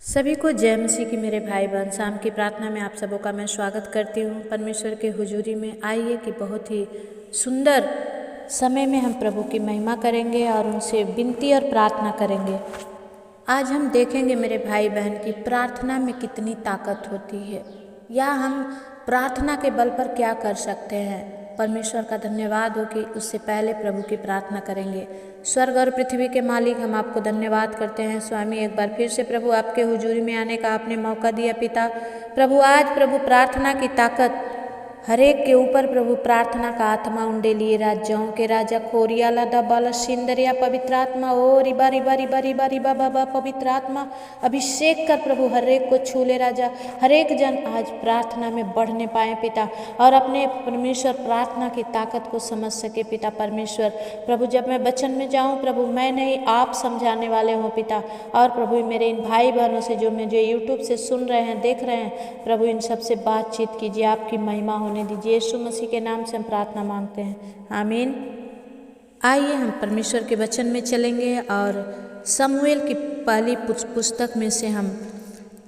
सभी को जय मसीह की मेरे भाई बहन। शाम की प्रार्थना में आप सबों का मैं स्वागत करती हूँ। परमेश्वर के हुजूरी में आइए कि बहुत ही सुंदर समय में हम प्रभु की महिमा करेंगे और उनसे विनती और प्रार्थना करेंगे। आज हम देखेंगे मेरे भाई बहन की प्रार्थना में कितनी ताकत होती है, या हम प्रार्थना के बल पर क्या कर सकते हैं। परमेश्वर का धन्यवाद हो कि उससे पहले प्रभु की प्रार्थना करेंगे। स्वर्ग और पृथ्वी के मालिक, हम आपको धन्यवाद करते हैं स्वामी, एक बार फिर से प्रभु आपके हुजूरी में आने का आपने मौका दिया पिता। प्रभु आज प्रभु प्रार्थना की ताकत हर एक के ऊपर प्रभु प्रार्थना का आत्मा उंडे लिए राजाओं के राजा खोरियाला दबाला सिंदरिया पवित्र आत्मा ओ रिबा रिबा रिबा रिबा रिबा बाबा पवित्र आत्मा अभिषेक कर प्रभु हर एक को छू ले राजा। हर एक जन आज प्रार्थना में बढ़ने पाए पिता और अपने परमेश्वर प्रार्थना की ताकत को समझ सके पिता परमेश्वर। प्रभु जब मैं वचन में जाऊँ प्रभु, मैं नहीं आप समझाने वाले हो पिता। और प्रभु मेरे इन भाई बहनों से जो मुझे यूट्यूब से सुन रहे हैं देख रहे हैं, प्रभु इन सबसे बातचीत कीजिए, आपकी महिमा होने दीजिए। यीशु मसीह के नाम से हम प्रार्थना मांगते हैं, आमीन। आइए हम परमेश्वर के वचन में चलेंगे और शमूएल की पहली पुस्तक में से हम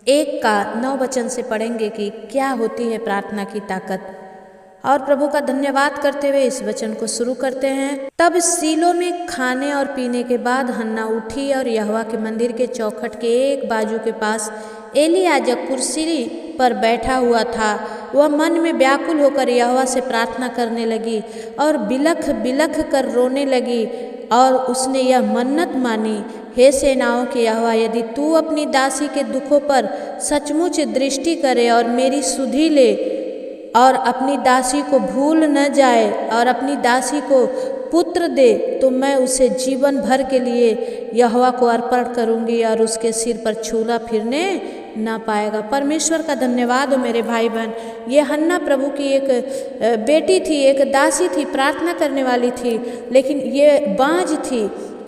1:9 वचन से पढ़ेंगे कि क्या होती है प्रार्थना की ताकत। और प्रभु का धन्यवाद करते हुए इस वचन को शुरू करते हैं। तब सीलो में खाने और पीने के बाद हन्ना उठी और यहोवा के मंदिर के चौखट के एक बाजू के पास एली याजक कुर्सी पर बैठा हुआ था। वह मन में व्याकुल होकर यहोवा से प्रार्थना करने लगी और बिलख बिलख कर रोने लगी। और उसने यह मन्नत मानी, हे सेनाओं के यहोवा, यदि तू अपनी दासी के दुखों पर सचमुच दृष्टि करे और मेरी सुधि ले और अपनी दासी को भूल न जाए और अपनी दासी को पुत्र दे, तो मैं उसे जीवन भर के लिए यहोवा को अर्पण करूंगी और उसके सिर पर छूला फिरने ना पाएगा। परमेश्वर का धन्यवाद हो मेरे भाई बहन। ये हन्ना प्रभु की एक बेटी थी, एक दासी थी, प्रार्थना करने वाली थी, लेकिन ये बांझ थी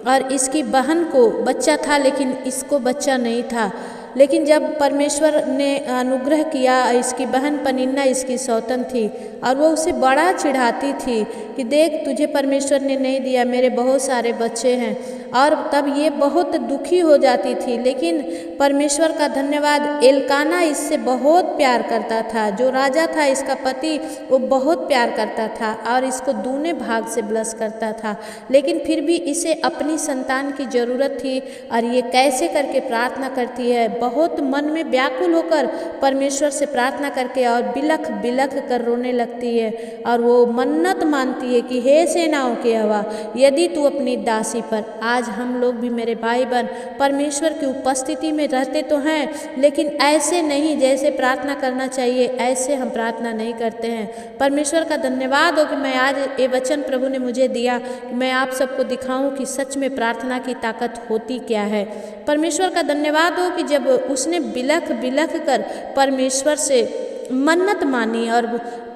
और इसकी बहन को बच्चा था लेकिन इसको बच्चा नहीं था। लेकिन जब परमेश्वर ने अनुग्रह किया, इसकी बहन पनिन्ना इसकी सौतन थी और वो उसे बड़ा चिढ़ाती थी कि देख तुझे परमेश्वर ने नहीं दिया, मेरे बहुत सारे बच्चे हैं। और तब ये बहुत दुखी हो जाती थी। लेकिन परमेश्वर का धन्यवाद, एलकाना इससे बहुत प्यार करता था। जो राजा था इसका पति, वो बहुत प्यार करता था और इसको दूने भाग से ब्लेस करता था। लेकिन फिर भी इसे अपनी संतान की ज़रूरत थी और ये कैसे करके प्रार्थना करती है, बहुत मन में व्याकुल होकर परमेश्वर से प्रार्थना करके और बिलख बिलख कर रोने लगती है। और वो मन्नत मानती है कि हे सेनाओं के यहोवा, यदि तू अपनी दासी पर, आज हम लोग भी मेरे भाई बहन परमेश्वर की उपस्थिति में रहते तो हैं, लेकिन ऐसे नहीं जैसे प्रार्थना करना चाहिए, ऐसे हम प्रार्थना नहीं करते हैं। परमेश्वर का धन्यवाद हो कि मैं आज ये वचन प्रभु ने मुझे दिया कि मैं आप सबको दिखाऊं कि सच में प्रार्थना की ताकत होती क्या है। परमेश्वर का धन्यवाद हो कि जब उसने बिलख बिलख कर परमेश्वर से मन्नत मानी और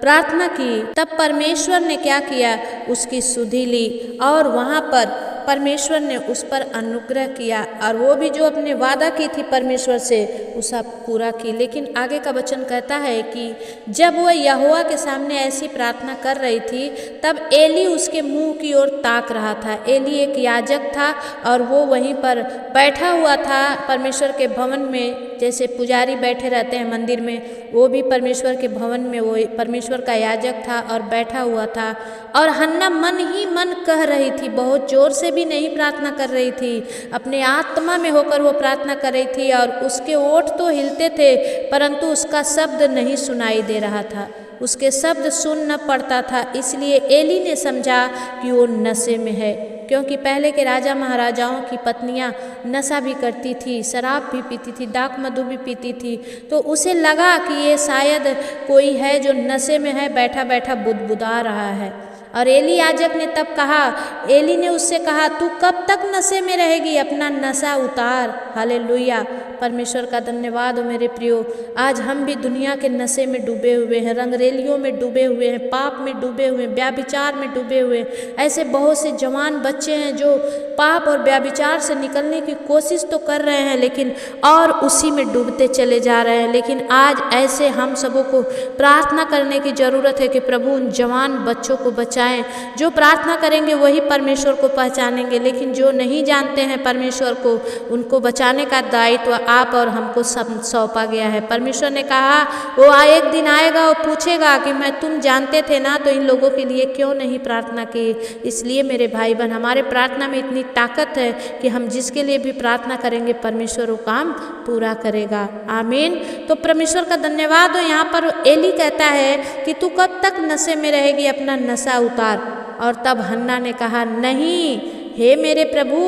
प्रार्थना की, तब परमेश्वर ने क्या किया, उसकी सुधि ली और वहाँ पर परमेश्वर ने उस पर अनुग्रह किया और वो भी जो अपने वादा की थी परमेश्वर से उसे पूरा की। लेकिन आगे का वचन कहता है कि जब वह यहोवा के सामने ऐसी प्रार्थना कर रही थी, तब एली उसके मुंह की ओर ताक रहा था। एली एक याजक था और वो वहीं पर बैठा हुआ था परमेश्वर के भवन में, जैसे पुजारी बैठे रहते हैं मंदिर में, वो भी परमेश्वर के भवन में वो परमेश्वर का याजक था और बैठा हुआ था। और हन्ना मन ही मन कह रही थी, बहुत जोर से भी नहीं प्रार्थना कर रही थी, अपने आत्मा में होकर वो प्रार्थना कर रही थी और उसके ओठ तो हिलते थे परंतु उसका शब्द नहीं सुनाई दे रहा था, उसके शब्द सुन न पड़ता था। इसलिए एली ने समझा कि वो नशे में है, क्योंकि पहले के राजा महाराजाओं की पत्नियां नशा भी करती थी, शराब भी पीती थी, दाक मधु भी पीती थी। तो उसे लगा कि ये शायद कोई है जो नशे में है, बैठा बैठा बुदबुदा रहा है। और एली याजक ने तब कहा, एली ने उससे कहा, तू कब तक नशे में रहेगी, अपना नशा उतार। हालेलुया, परमेश्वर का धन्यवाद हो मेरे प्रियो। आज हम भी दुनिया के नशे में डूबे हुए हैं, रंगरेलियों में डूबे हुए हैं, पाप में डूबे हुए हैं, व्याभिचार में डूबे हुए हैं। ऐसे बहुत से जवान बच्चे हैं जो पाप और व्याभिचार से निकलने की कोशिश तो कर रहे हैं लेकिन और उसी में डूबते चले जा रहे हैं। लेकिन आज ऐसे हम सबों को प्रार्थना करने की ज़रूरत है कि प्रभु उन जवान बच्चों को बचाएं। जो प्रार्थना करेंगे वही परमेश्वर को पहचानेंगे, लेकिन जो नहीं जानते हैं परमेश्वर को, उनको बचाने का दायित्व आप और हमको सौंपा गया है। परमेश्वर ने कहा वो एक दिन आएगा और पूछेगा कि मैं तुम जानते थे ना तो इन लोगों के लिए क्यों नहीं प्रार्थना की। इसलिए मेरे भाई बहन, हमारे प्रार्थना में इतनी ताकत है कि हम जिसके लिए भी प्रार्थना करेंगे परमेश्वर वो काम पूरा करेगा। आमीन। तो परमेश्वर का धन्यवाद हो। यहाँ पर एली कहता है कि तू कब तक नशे में रहेगी, अपना नशा उतार। और तब हन्ना ने कहा नहीं, हे मेरे प्रभु,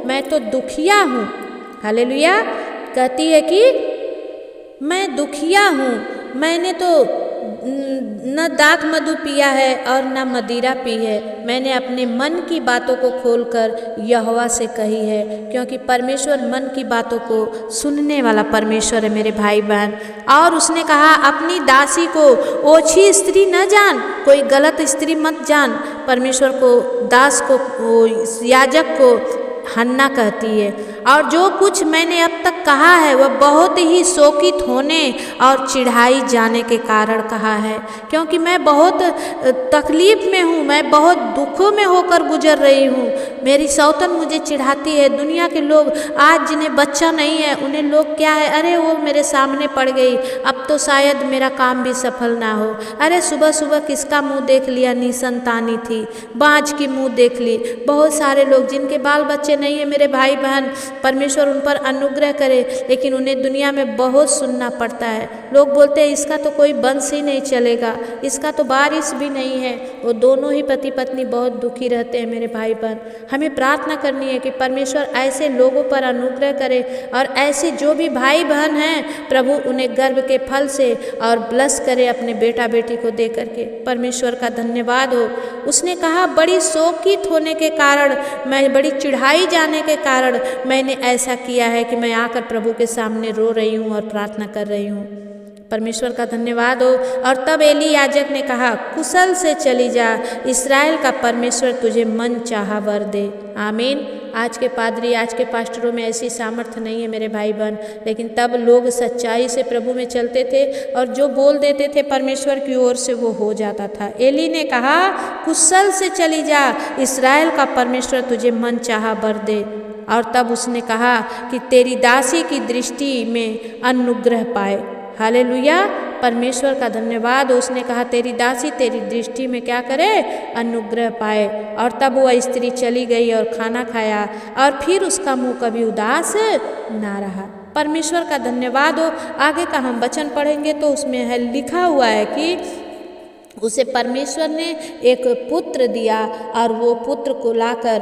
मैं तो दुखिया हूँ। हालेलुया। कहती है कि मैं दुखिया हूँ, मैंने तो न दाख मधु पिया है और न मदिरा पी है। मैंने अपने मन की बातों को खोलकर यहोवा से कही है, क्योंकि परमेश्वर मन की बातों को सुनने वाला परमेश्वर है मेरे भाई बहन। और उसने कहा अपनी दासी को ओछी स्त्री न जान, कोई गलत स्त्री मत जान। परमेश्वर को, दास को, याजक को हन्ना कहती है। और जो कुछ मैंने अब तक कहा है वह बहुत ही शोकित होने और चिढ़ाई जाने के कारण कहा है, क्योंकि मैं बहुत तकलीफ में हूँ, मैं बहुत दुखों में होकर गुजर रही हूँ। मेरी सौतन मुझे चिढ़ाती है। दुनिया के लोग आज जिन्हें बच्चा नहीं है उन्हें लोग क्या है, अरे वो मेरे सामने पड़ गई, अब तो शायद मेरा काम भी सफल ना हो। अरे सुबह सुबह किसका मुंह देख लिया, निसंतानी थी, बाँझ की मुंह देख ली। बहुत सारे लोग जिनके बाल बच्चे नहीं है मेरे भाई बहन, परमेश्वर उन पर अनुग्रह करे, लेकिन उन्हें दुनिया में बहुत सुनना पड़ता है। लोग बोलते हैं इसका तो कोई वंश ही नहीं चलेगा, इसका तो बारिश भी नहीं है। वो दोनों ही पति पत्नी बहुत दुखी रहते हैं मेरे भाई बहन। हमें प्रार्थना करनी है कि परमेश्वर ऐसे लोगों पर अनुग्रह करे और ऐसे जो भी भाई बहन हैं प्रभु उन्हें गर्भ के फल से और ब्लस करे अपने बेटा बेटी को दे करके। परमेश्वर का धन्यवाद हो। उसने कहा बड़ी शोकित होने के कारण, मैं बड़ी चिढ़ाई जाने के कारण मैंने ऐसा किया है कि मैं आकर प्रभु के सामने रो रही हूँ और प्रार्थना कर रही हूँ। परमेश्वर का धन्यवाद हो। और तब एली याजक ने कहा कुशल से चली जा, इस्राएल का परमेश्वर तुझे मन चाहा वर दे। आमीन। आज के पादरी, आज के पास्टरों में ऐसी सामर्थ्य नहीं है मेरे भाई बहन, लेकिन तब लोग सच्चाई से प्रभु में चलते थे और जो बोल देते थे परमेश्वर की ओर से वो हो जाता था। एली ने कहा कुशल से चली जा, इस्राएल का परमेश्वर तुझे मन चाहा वर दे। और तब उसने कहा कि तेरी दासी की दृष्टि में अनुग्रह पाए। हालेलुया। परमेश्वर का धन्यवाद। उसने कहा तेरी दासी तेरी दृष्टि में क्या करे, अनुग्रह पाए। और तब वह स्त्री चली गई और खाना खाया और फिर उसका मुंह कभी उदास ना रहा। परमेश्वर का धन्यवाद हो। आगे का हम वचन पढ़ेंगे तो उसमें है लिखा हुआ है कि उसे परमेश्वर ने एक पुत्र दिया और वो पुत्र को लाकर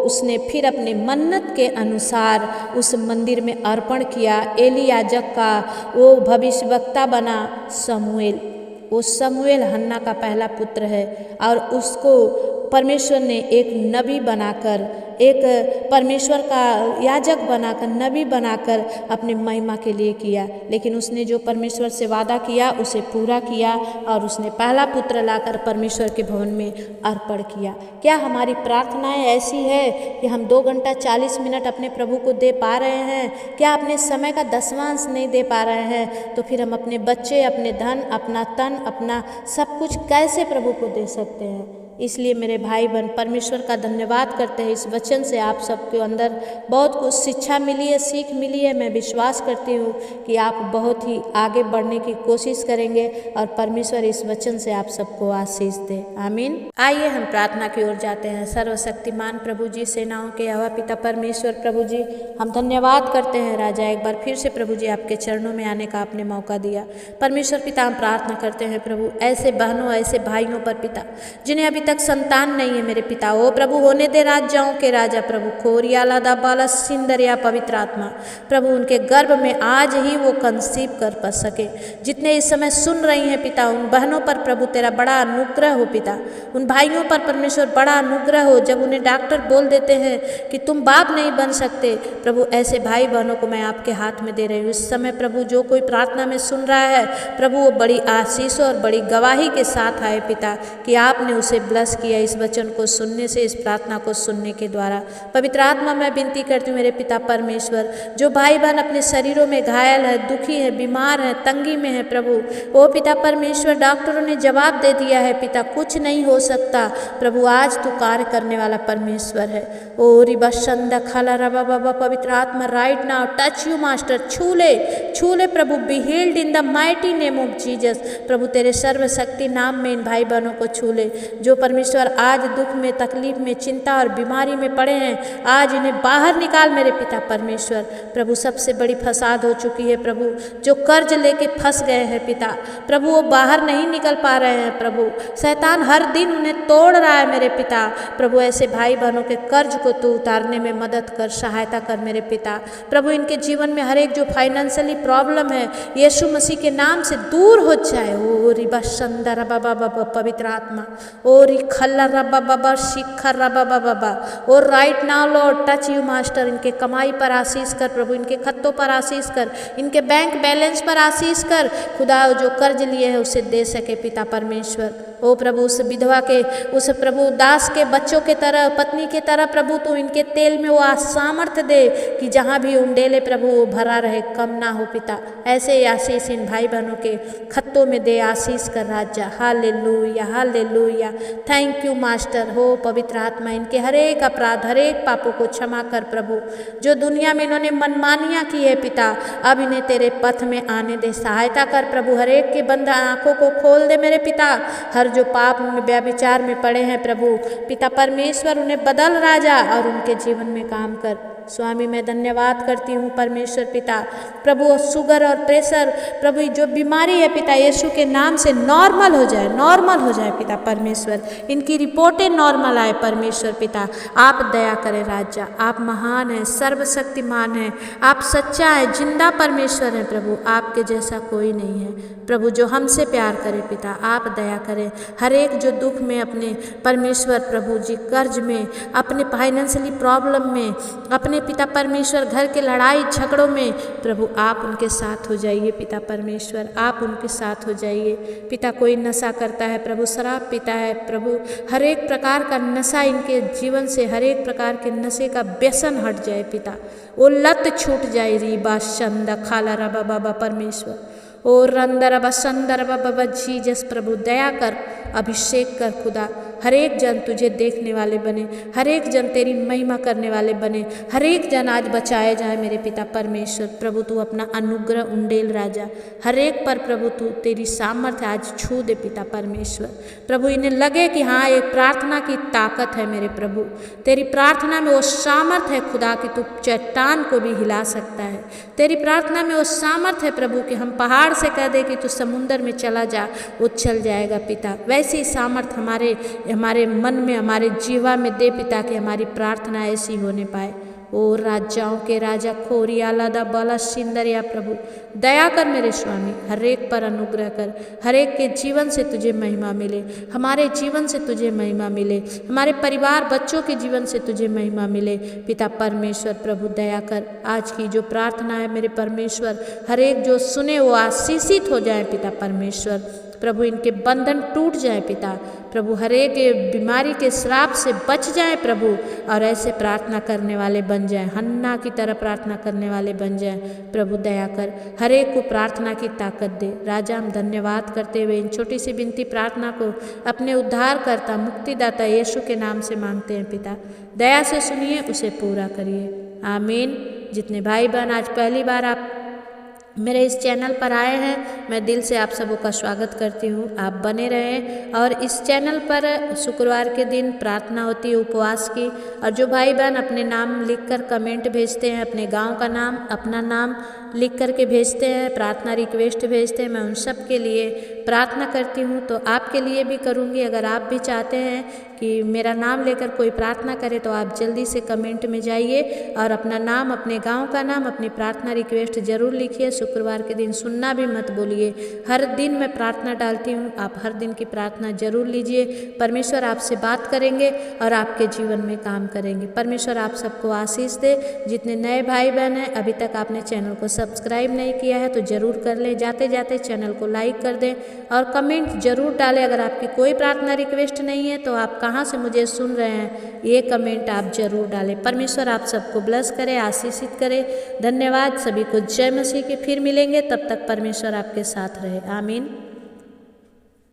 उसने फिर अपने मन्नत के अनुसार उस मंदिर में अर्पण किया। एली याजक का वो भविष्यवक्ता बना शमूएल। वो शमूएल हन्ना का पहला पुत्र है और उसको परमेश्वर ने एक नबी बनाकर, एक परमेश्वर का याजक बनाकर, नबी बनाकर अपने महिमा के लिए किया। लेकिन उसने जो परमेश्वर से वादा किया उसे पूरा किया और उसने पहला पुत्र लाकर परमेश्वर के भवन में अर्पण किया। क्या हमारी प्रार्थनाएं ऐसी है कि हम 2 घंटा 40 मिनट अपने प्रभु को दे पा रहे हैं? क्या अपने समय का 10वांश नहीं दे पा रहे हैं? तो फिर हम अपने बच्चे, अपने धन, अपना तन, अपना सब कुछ कैसे प्रभु को दे सकते हैं? इसलिए मेरे भाई बहन परमेश्वर का धन्यवाद करते हैं। इस वचन से आप सबके अंदर बहुत कुछ शिक्षा मिली है, सीख मिली है। मैं विश्वास करती हूँ कि आप बहुत ही आगे बढ़ने की कोशिश करेंगे और परमेश्वर इस वचन से आप सबको आशीष दे। आमीन। आइए हम प्रार्थना की ओर जाते हैं। सर्वशक्तिमान प्रभु जी, सेनाओं के यहोवा पिता परमेश्वर प्रभु जी, हम धन्यवाद करते हैं राजा, एक बार फिर से प्रभु जी आपके चरणों में आने का आपने मौका दिया। परमेश्वर पिता हम प्रार्थना करते हैं प्रभु ऐसे बहनों, ऐसे भाइयों पर पिता जिन्हें अभी तक संतान नहीं है मेरे पिता, ओ प्रभु होने दे राजाओं के राजा प्रभु, खोरिया लादा बाला सिंदरिया पवित्र आत्मा प्रभु उनके गर्भ में आज ही वो कंसीव कर सके। जितने इस समय सुन रही हैं पिता, उन बहनों पर प्रभु तेरा बड़ा अनुग्रह हो पिता, उन भाइयों पर परमेश्वर बड़ा अनुग्रह हो। जब उन्हें डॉक्टर बोल देते हैं कि तुम बाप नहीं बन सकते, प्रभु ऐसे भाई बहनों को मैं आपके हाथ में दे रही हूँ। इस समय प्रभु जो कोई प्रार्थना में सुन रहा है प्रभु वो बड़ी आशीषों और बड़ी गवाही के साथ आए पिता कि आपने उसे ब्लस किया इस वचन को सुनने से, इस प्रार्थना को सुनने के द्वारा। पवित्र आत्मा, मैं विनती करती हूँ मेरे पिता परमेश्वर, जो भाई बहन अपने शरीरों में घायल है, दुखी है, बीमार है, तंगी में है प्रभु, ओ पिता परमेश्वर, डॉक्टरों ने जवाब दे दिया है पिता, कुछ नहीं हो सकता प्रभु, आज तू कार्य करने वाला परमेश्वर है। ओ रिबशंदा खाला रबा बाबा, पवित्र आत्मा right now touch you master, छू ले प्रभु, be healed in the mighty name of Jesus. प्रभु तेरे सर्वशक्ति नाम में इन भाई बहनों को छू ले, जो परमेश्वर आज दुख में, तकलीफ में, चिंता और बीमारी में पड़े हैं, आज इन्हें बाहर निकाल मेरे पिता परमेश्वर। प्रभु सबसे बड़ी फसाद हो चुकी है प्रभु, जो कर्ज लेके फंस गए हैं पिता प्रभु, वो बाहर नहीं निकल पा रहे हैं प्रभु, शैतान हर दिन उन्हें तोड़ रहा है मेरे पिता। प्रभु ऐसे भाई बहनों के कर्ज को तू उतारने में मदद कर, सहायता कर मेरे पिता। प्रभु इनके जीवन में हर एक जो फाइनेंशियली प्रॉब्लम है, यीशु मसीह के नाम से दूर हो जाए। ओ रिबा संदर बाबा बाबा, पवित्र आत्मा, ओ रि खल्ला रबा बाबा, शिखर रबा बाबा, oh right now lord touch you master, इनके कमाई पर आशीष कर प्रभु, इनके खत्तों पर आशीष कर, इनके बैंक बैलेंस पर आशीष कर खुदा, जो कर्ज लिए है उसे दे सके पिता परमेश्वर। ओ प्रभु उस विधवा के, उस प्रभु दास के बच्चों के तरह, पत्नी के तरह प्रभु तू इनके तेल में वो सामर्थ्य दे कि जहाँ भी उंडेले प्रभु वो भरा रहे, कम ना हो पिता। ऐसे ही आशीष इन भाई बहनों के खत्तों में दे, आशीष कर राजा। Hallelujah hallelujah, thank you master. हो पवित्र आत्मा, इनके हर एक अपराध, हर एक पापों को क्षमा कर प्रभु, जो दुनिया में इन्होंने मनमानियाँ की है पिता, अब इन्हें तेरे पथ में आने दे, सहायता कर प्रभु। हर एक के बंद आँखों को खोल दे मेरे पिता, हर जो पाप में, व्यभिचार में पड़े हैं प्रभु पिता परमेश्वर, उन्हें बदल राजा और उनके जीवन में काम कर। स्वामी मैं धन्यवाद करती हूँ परमेश्वर पिता, प्रभु शुगर और प्रेशर प्रभु जो बीमारी है पिता, यीशु के नाम से नॉर्मल हो जाए, नॉर्मल हो जाए पिता परमेश्वर, इनकी रिपोर्टें नॉर्मल आए परमेश्वर पिता। आप दया करें राजा, आप महान हैं, सर्वशक्तिमान हैं, आप सच्चा है, जिंदा परमेश्वर हैं प्रभु, आपके जैसा कोई नहीं है प्रभु। जो हमसे प्यार करे पिता, आप दया करें। हर एक जो दुख में अपने परमेश्वर प्रभु जी, कर्ज में, अपने फाइनेंशियली प्रॉब्लम में, अपने पिता परमेश्वर घर के लड़ाई झगड़ों में प्रभु आप उनके साथ हो जाइए पिता परमेश्वर, आप उनके साथ हो जाइए पिता। कोई नशा करता है प्रभु, शराब पीता है प्रभु, हर एक प्रकार का नशा इनके जीवन से, हर एक प्रकार के नशे का व्यसन हट जाए पिता, वो लत छूट जाए। रीबा शंदा खाला रबा बाबा परमेश्वर, ओ रंदर बसंदर बाबा जीसस प्रभु दया कर, अभिषेक कर खुदा। हर एक जन तुझे देखने वाले बने, हर एक जन तेरी महिमा करने वाले बने, हर एक जन आज बचाए जाए मेरे पिता परमेश्वर। प्रभु तू अपना अनुग्रह उंडेल राजा, हर एक पर प्रभु तू तेरी सामर्थ्य आज छू दे पिता परमेश्वर। प्रभु इन्हें लगे कि हाँ एक प्रार्थना की ताकत है मेरे प्रभु, तेरी प्रार्थना में वो सामर्थ्य है खुदा कि तू चट्टान को भी हिला सकता है। तेरी प्रार्थना में वो सामर्थ्य है प्रभु कि हम पहाड़ से कह दे कि तू समुंदर में चला जा, वो चल जाएगा पिता। वैसी सामर्थ्य हमारे मन में, हमारे जीवा में दे पिता कि हमारी प्रार्थना ऐसी होने पाए। ओ राजाओं के राजा खोरी आलादा बाला सिंदरिया प्रभु दया कर मेरे स्वामी, हर एक पर अनुग्रह कर, हर एक के जीवन से तुझे महिमा मिले, हमारे जीवन से तुझे महिमा मिले, हमारे परिवार बच्चों के जीवन से तुझे महिमा मिले पिता परमेश्वर। प्रभु दया कर, आज की जो प्रार्थना है मेरे परमेश्वर, हर एक जो सुने वो आशीषित हो जाए पिता परमेश्वर। प्रभु इनके बंधन टूट जाए पिता, प्रभु हर एक बीमारी के श्राप से बच जाए प्रभु, और ऐसे प्रार्थना करने वाले बन जाए, हन्ना की तरह प्रार्थना करने वाले बन जाए। प्रभु दया कर, हर एक को प्रार्थना की ताकत दे राजा। हम धन्यवाद करते हुए इन छोटी सी विनती प्रार्थना को अपने उद्धारकर्ता मुक्तिदाता यीशु के नाम से मांगते हैं पिता, दया से सुनिए, उसे पूरा करिए, आमीन। जितने भाई बहन आज पहली बार आप मेरे इस चैनल पर आए हैं, मैं दिल से आप सबों का स्वागत करती हूँ। आप बने रहें, और इस चैनल पर शुक्रवार के दिन प्रार्थना होती है उपवास की, और जो भाई बहन अपने नाम लिखकर कमेंट भेजते हैं, अपने गांव का नाम, अपना नाम लिख कर के भेजते हैं, प्रार्थना रिक्वेस्ट भेजते हैं, मैं उन सब के लिए प्रार्थना करती हूँ। तो आपके लिए भी करूँगी, अगर आप भी चाहते हैं कि मेरा नाम लेकर कोई प्रार्थना करे तो आप जल्दी से कमेंट में जाइए और अपना नाम, अपने गांव का नाम, अपनी प्रार्थना रिक्वेस्ट ज़रूर लिखिए। शुक्रवार के दिन सुनना भी मत बोलिए। हर दिन मैं प्रार्थना डालती हूँ, आप हर दिन की प्रार्थना ज़रूर लीजिए। परमेश्वर आपसे बात करेंगे और आपके जीवन में काम करेंगे। परमेश्वर आप सबको आशीष दे। जितने नए भाई बहन हैं अभी तक आपने चैनल को सब्सक्राइब नहीं किया है तो ज़रूर कर लें। जाते जाते चैनल को लाइक कर दें और कमेंट ज़रूर डालें। अगर आपकी कोई प्रार्थना रिक्वेस्ट नहीं है तो आप कहाँ से मुझे सुन रहे हैं ये कमेंट आप ज़रूर डालें। परमेश्वर आप सबको ब्लेस करे, आशीषित करे। धन्यवाद सभी को। जय मसीह की। फिर मिलेंगे, तब तक परमेश्वर आपके साथ रहे। आमीन।